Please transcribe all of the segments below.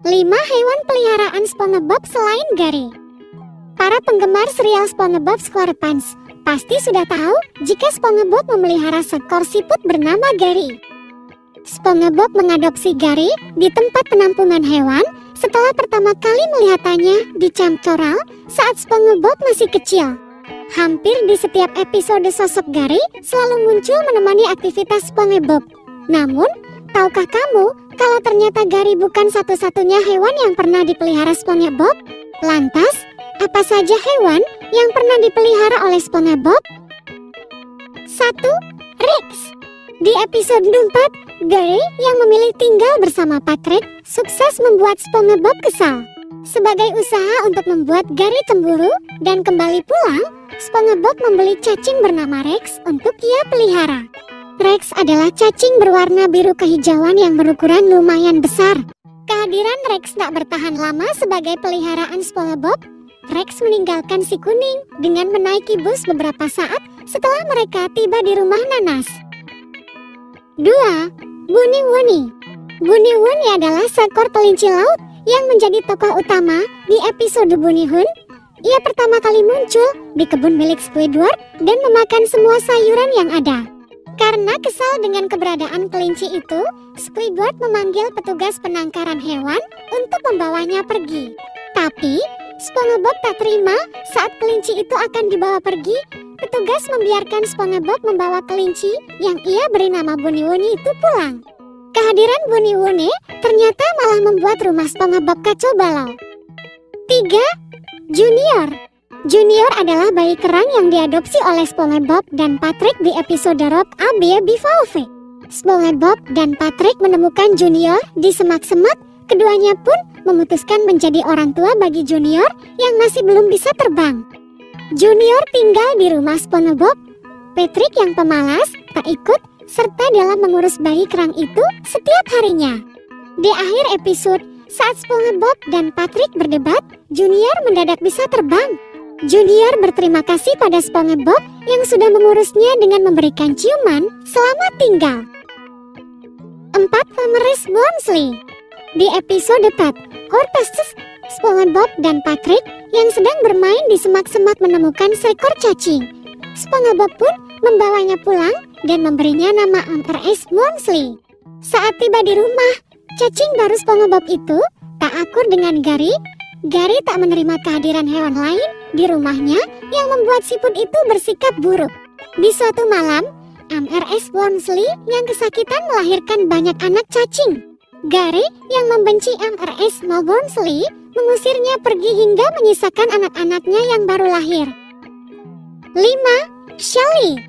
5 hewan peliharaan SpongeBob selain Gary. Para penggemar serial SpongeBob SquarePants pasti sudah tahu jika SpongeBob memelihara seekor siput bernama Gary. SpongeBob mengadopsi Gary di tempat penampungan hewan setelah pertama kali melihatannya di Camp Coral saat SpongeBob masih kecil. Hampir di setiap episode sosok Gary selalu muncul menemani aktivitas SpongeBob. Namun, tahukah kamu kalau ternyata Gary bukan satu-satunya hewan yang pernah dipelihara SpongeBob? Lantas, apa saja hewan yang pernah dipelihara oleh SpongeBob? 1. Rex. Di episode 4, Gary yang memilih tinggal bersama Patrick sukses membuat SpongeBob kesal. Sebagai usaha untuk membuat Gary cemburu dan kembali pulang, SpongeBob membeli cacing bernama Rex untuk ia pelihara. Rex adalah cacing berwarna biru kehijauan yang berukuran lumayan besar. Kehadiran Rex tak bertahan lama sebagai peliharaan SpongeBob. Rex meninggalkan si kuning dengan menaiki bus beberapa saat setelah mereka tiba di rumah nanas. 2. Bunny Wooney. Bunny Wooney adalah seekor kelinci laut yang menjadi tokoh utama di episode Bunny Hunt. Ia pertama kali muncul di kebun milik Squidward dan memakan semua sayuran yang ada. Karena kesal dengan keberadaan kelinci itu, Squidward memanggil petugas penangkaran hewan untuk membawanya pergi. Tapi, SpongeBob tak terima saat kelinci itu akan dibawa pergi. Petugas membiarkan SpongeBob membawa kelinci yang ia beri nama Bunny Wooney itu pulang. Kehadiran Bunny Wooney ternyata malah membuat rumah SpongeBob kacau balau. 3. Junior. Junior adalah bayi kerang yang diadopsi oleh SpongeBob dan Patrick di episode Rob a Baby Volve. SpongeBob dan Patrick menemukan Junior di semak-semak. Keduanya pun memutuskan menjadi orang tua bagi Junior yang masih belum bisa terbang. Junior tinggal di rumah SpongeBob. Patrick yang pemalas tak ikut serta dalam mengurus bayi kerang itu setiap harinya. Di akhir episode, saat SpongeBob dan Patrick berdebat, Junior mendadak bisa terbang. Junior berterima kasih pada SpongeBob yang sudah mengurusnya dengan memberikan ciuman selamat tinggal. 4. Pemeris Bounsley. Di episode 4, Horpestus, SpongeBob dan Patrick yang sedang bermain di semak-semak menemukan seekor cacing. SpongeBob pun membawanya pulang dan memberinya nama MRS Bounsley. Saat tiba di rumah, cacing baru SpongeBob itu tak akur dengan Gary. Gary tak menerima kehadiran hewan lain di rumahnya yang membuat siput itu bersikap buruk. Di suatu malam, MRS Bounsley yang kesakitan melahirkan banyak anak cacing. Gary yang membenci MRS Bounsley mengusirnya pergi hingga menyisakan anak-anaknya yang baru lahir. 5. Shelly.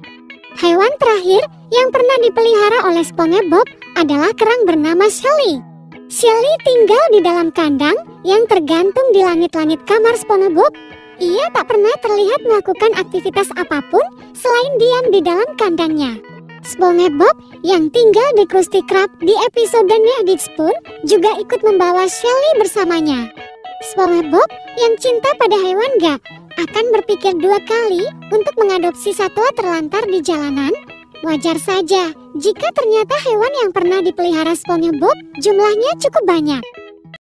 Hewan terakhir yang pernah dipelihara oleh SpongeBob adalah kerang bernama Shelly. Shelly tinggal di dalam kandang yang tergantung di langit-langit kamar SpongeBob. Ia tak pernah terlihat melakukan aktivitas apapun selain diam di dalam kandangnya. SpongeBob yang tinggal di Krusty Krab di episode Needits pun juga ikut membawa Shelly bersamanya. SpongeBob yang cinta pada hewan gak akan berpikir 2 kali untuk mengadopsi satwa terlantar di jalanan. Wajar saja jika ternyata hewan yang pernah dipelihara SpongeBob jumlahnya cukup banyak.